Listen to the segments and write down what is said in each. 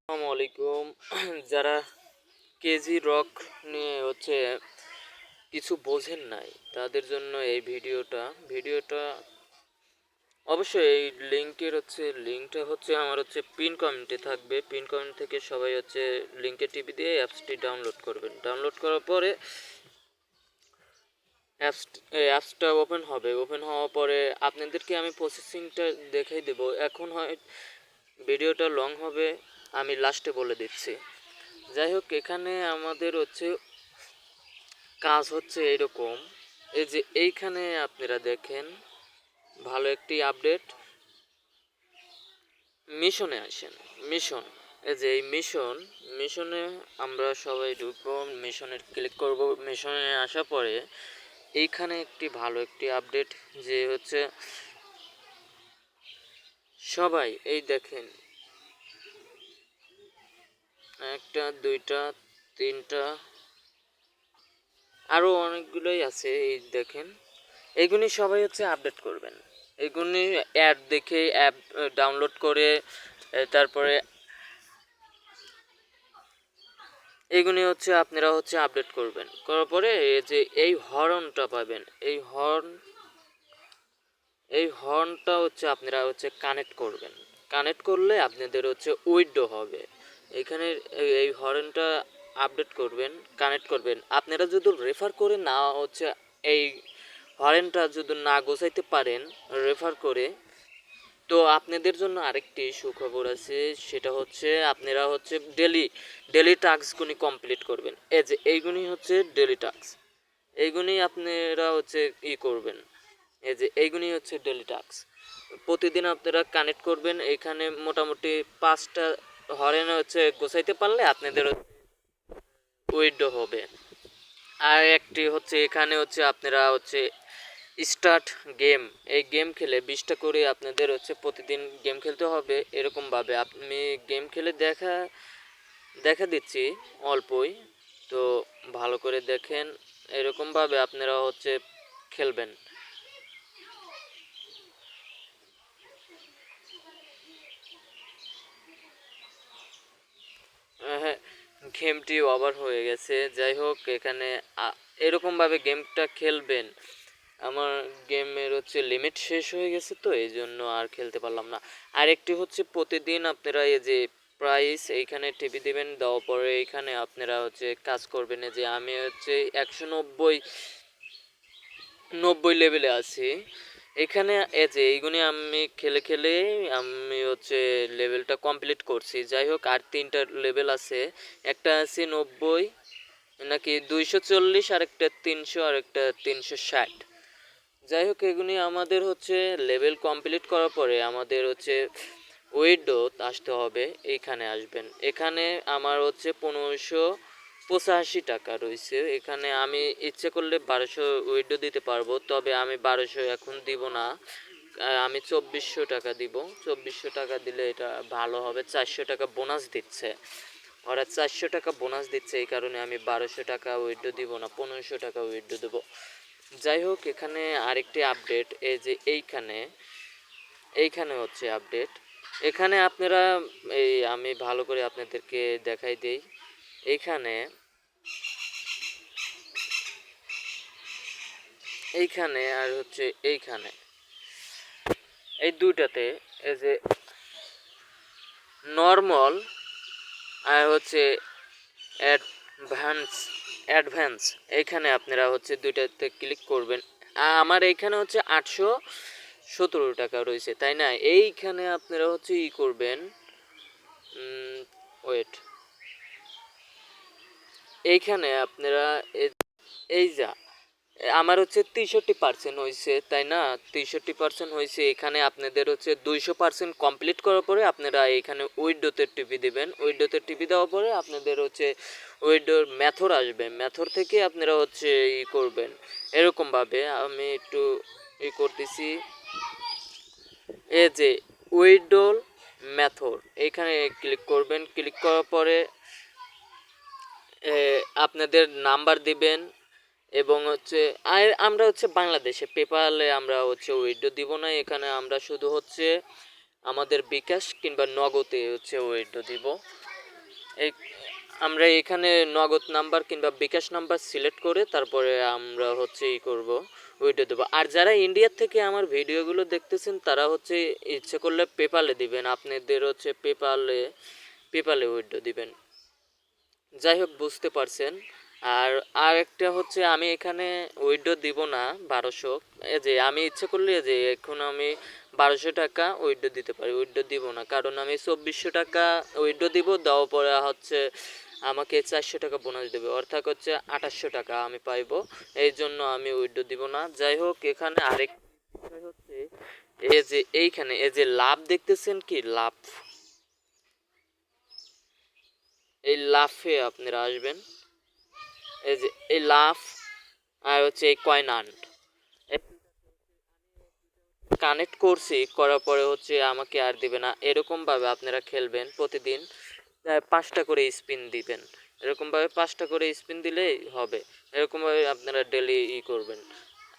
আসসালামু আলাইকুম। যারা কেজি রক নিয়ে কিছু বোঝেন নাই তাদের জন্য এই ভিডিওটা অবশ্যই এই লিঙ্কটা আমার পিন কমেন্টে থাকবে। পিন কমেন্ট থেকে সবাই লিঙ্কে টিপে দিয়ে অ্যাপসটি ডাউনলোড করবেন। ডাউনলোড করার পরে অ্যাপসটা ওপেন হওয়ার পরে আপনাদেরকে আমি প্রসেসিংটা দেখাই দেব। এখন হয় ভিডিওটা লং হবে, আমি লাস্টে বলে দিচ্ছি। যাই হোক, এখানে আমাদের কাজ এরকম। এই যে এইখানে আপনারা দেখেন ভালো একটি আপডেট, মিশনে আসেন। মিশন, এই যে এই মিশনে আমরা সবাই ঢুকবো, মিশনে ক্লিক করব। মিশনে আসার পরে এইখানে ভালো একটি আপডেট যে সবাই এই দেখেন, একটা দুইটা তিনটা আরও অনেকগুলোই আছে। এই দেখেন, এগুলি সবাই আপডেট করবেন। এগুলি অ্যাড দেখে অ্যাপ ডাউনলোড করে তারপরে এইগুলি আপনারা আপডেট করবেন। করার পরে যে এই হর্নটা পাবেন, এই হর্নটা আপনারা কানেক্ট করবেন। কানেক্ট করলে আপনাদের উইডো হবে। এখানে এই হর্নটা আপডেট করবেন, কানেক্ট করবেন। আপনারা যদি রেফার করে না এই হর্নটা যদি না গোছাইতে পারেন রেফার করে, তো আপনাদের জন্য আরেকটি সুখবর আছে। সেটা আপনারা ডেলি টাস্কগুলি কমপ্লিট করবেন। এই যে এইগুলি ডেলি টাস্ক, এইগুলি আপনারা করবেন। এই যে এইগুলি ডেলি টাস্ক প্রতিদিন আপনারা কানেক্ট করবেন। এইখানে মোটামুটি 5টা হরেন গোছাইতে পারলে আপনাদের উইডো হবে। আর একটি এখানে আপনারা স্টার্ট গেম, এই গেম খেলে 20টা করে আপনাদের প্রতিদিন গেম খেলতে হবে। এরকমভাবে আমি গেম খেলে দেখা দিচ্ছি অল্পই, তো ভালো করে দেখেন। এরকমভাবে আপনারা খেলবেন। হ্যাঁ, গেমটি ওভার হয়ে গেছে। যাই হোক, এখানে এরকমভাবে গেমটা খেলবেন। আমার গেমের লিমিট শেষ হয়ে গেছে, তো এই জন্য আর খেলতে পারলাম না। আর একটি প্রতিদিন আপনারা এই যে প্রাইস এইখানে টিপে দেবেন। দেওয়ার পরে এইখানে আপনারা কাজ করবেন। এই যে আমি 190 লেভেলে আছি। এখানে এই যে এইগুলি আমি খেলে আমি লেভেলটা কমপ্লিট করছি। যাই হোক, আর 3টা লেভেল আছে। একটা আছে 90 নাকি 240, আর একটা 300, আর একটা 360। যাই হোক, এগুলি আমাদের লেভেল কমপ্লিট করার পরে আমাদের উইডো আসতে হবে। এইখানে আসবেন। এখানে আমার 1585 টাকা রয়েছে। এখানে আমি ইচ্ছে করলে 1200 উইডো দিতে পারবো, তবে আমি 1200 এখন দিব না। আমি 2400 টাকা দিব। 2400 টাকা দিলে এটা ভালো হবে। 400 টাকা বোনাস দিচ্ছে ওরা, 400 টাকা বোনাস দিচ্ছে। এই কারণে আমি 1200 টাকা উইডো দিব না, 1500 টাকা উইডো দেবো। যাই হোক, এখানে আরেকটি আপডেট। এই যে এইখানে আপডেট। এখানে আপনারা আমি ভালো করে আপনাদেরকে দেখাই দেই। এইখানে আর এইখানে এই দুইটাতে এই যে নর্মাল আর অ্যাডভান্স, এইখানে আপনারা দুইটাতে ক্লিক করবেন। আমার এইখানে 817 টাকা রয়েছে, তাই না? এইখানে আপনারা করবেন। ওয়েট, এইখানে আপনারা এই যা আমার 63% হয়েছে, তাই না? 63% হয়েছে। এখানে আপনাদের 200% কমপ্লিট করার পরে আপনারা এখানে উইডোতে টিপি দেবেন। উইডোতে টিপি দেওয়ার পরে আপনাদের উইডোর মেথড আসবে। মেথড থেকে আপনারা করবেন এরকমভাবে। আমি একটু করতেছি। এই যে উইডোর মেথড, এখানে ক্লিক করবেন। ক্লিক করার পরে আপনাদের নাম্বার দিবেন এবং আমরা বাংলাদেশে পেপালে আমরা উইড্রো দিব না। এখানে আমরা শুধু আমাদের বিকাশ কিংবা নগদে উইড্রো দিব। এই আমরা এখানে নগদ নাম্বার কিংবা বিকাশ নাম্বার সিলেক্ট করে তারপরে আমরা হচ্ছে করব উইড্রো দেবো। আর যারা ইন্ডিয়ার থেকে আমার ভিডিওগুলো দেখতেছেন তারা হচ্ছে ইচ্ছে করলে পেপালে দিবেন, আপনাদের হচ্ছে পেপালে উইড্রো দিবেন। যাই হোক বুঝতে পারছেন। আর একটা হচ্ছে আমি এখানে উইড্রো দিব না 1200, এই যে আমি ইচ্ছে করলে যে এখন আমি 1200 টাকা উইড্রো দিতে পারি, উইড্রো দিব না কারণ আমি 2400 টাকা উইড্রো দিব, দেওয়ার পরে হচ্ছে আমাকে 400 টাকা বোনাস দেবে, অর্থাৎ হচ্ছে 2800 টাকা আমি পাইবো। এই জন্য আমি উইড্রো দিব না। যাই হোক এখানে আরেক বিষয় হচ্ছে এই যে এইখানে এই যে লাভ দেখতেছেন কি লাভ, এই লাফে আপনারা আসবেন, এই যে এই লাফ আর হচ্ছে এই কয়েন আর্ন কানেক্ট করছি, করার পরে হচ্ছে আমাকে আর দিবে না। এরকমভাবে আপনারা খেলবেন প্রতিদিন 5টা করে স্পিন দিবেন, এরকমভাবে 5টা করে স্পিন দিলেই হবে। এরকমভাবে আপনারা ডেলি করবেন।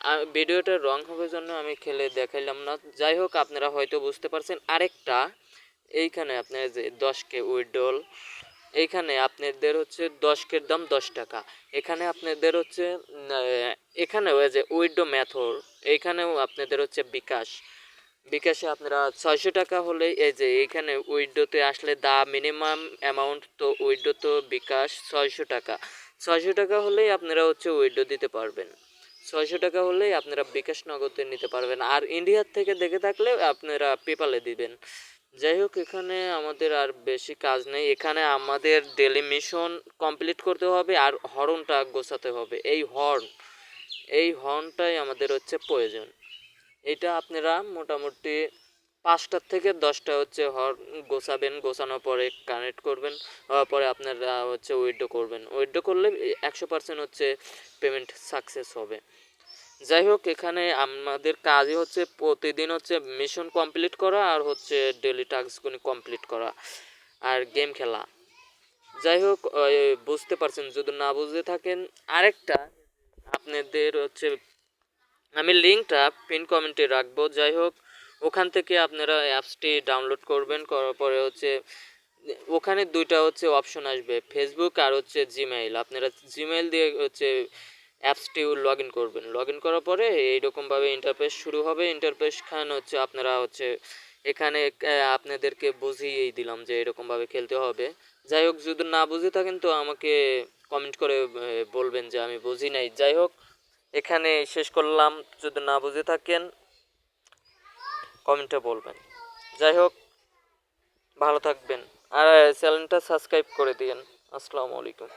আর ভিডিওটা রং হবে জন্য আমি খেলে দেখাইলাম না। যাই হোক আপনারা হয়তো বুঝতে পারছেন। আরেকটা এইখানে আপনার যে 10K উইথড্রল, এইখানে আপনাদের হচ্ছে 10K দাম 10 টাকা। এখানে আপনাদের হচ্ছে এখানেও যে উইথড্র মেথড, এইখানেও আপনাদের হচ্ছে বিকাশে আপনারা 600 টাকা হলে এই যে এইখানে উইথড্রোতে আসলে মিনিমাম অ্যামাউন্ট তো উইথড্রো তো বিকাশ 600 টাকা, 600 টাকা হলেই আপনারা হচ্ছে উইথড্রো দিতে পারবেন। 600 টাকা হলেই আপনারা বিকাশ নগদে নিতে পারবেন। আর ইন্ডিয়ার থেকে দেখে থাকলে আপনারা পেপালে দিবেন। যাই হোক এখানে আমাদের আর বেশি কাজ নেই, এখানে আমাদের ডেলি মিশন কমপ্লিট করতে হবে আর হর্নটা গোছাতে হবে। এই হর্নটাই আমাদের হচ্ছে প্রয়োজন। এটা আপনারা মোটামুটি 5টা থেকে 10টা হচ্ছে হর্ন গোছাবেন, গোছানোর পরে কানেক্ট করবেন, পরে আপনারা হচ্ছে উইথড্র করবেন। উইথড্র করলে 100% হচ্ছে পেমেন্ট সাকসেস হবে। যাই হোক এখানে আমাদের কাজই হচ্ছে প্রতিদিন হচ্ছে মিশন কমপ্লিট করা আর হচ্ছে ডেলি টাস্কগুলি কমপ্লিট করা আর গেম খেলা। যাই হোক বুঝতে পারছেন, যদি না বুঝতে থাকেন আরেকটা আপনাদের হচ্ছে আমি লিঙ্কটা পিন কমেন্টে রাখবো। যাই হোক ওখান থেকে আপনারা অ্যাপসটি ডাউনলোড করবেন, করার পরে হচ্ছে ওখানে দুইটা হচ্ছে অপশন আসবে, ফেসবুক আর হচ্ছে জিমেইল। আপনারা জিমেইল দিয়ে হচ্ছে অ্যাপসটি লগ ইন করবেন, লগ ইন করার পরে এইরকমভাবে ইন্টারফেস শুরু হবে। ইন্টারফেস খান হচ্ছে আপনারা হচ্ছে এখানে আপনাদেরকে বুঝিয়েই দিলাম যে এরকমভাবে খেলতে হবে। যাই হোক যদি না বুঝে থাকেন তো আমাকে কমেন্ট করে বলবেন যে আমি বুঝি নাই। যাই হোক এখানে শেষ করলাম, যদি না বুঝে থাকেন কমেন্টে বলবেন। যাই হোক ভালো থাকবেন আর চ্যানেলটা সাবস্ক্রাইব করে দিন। আসসালামু আলাইকুম।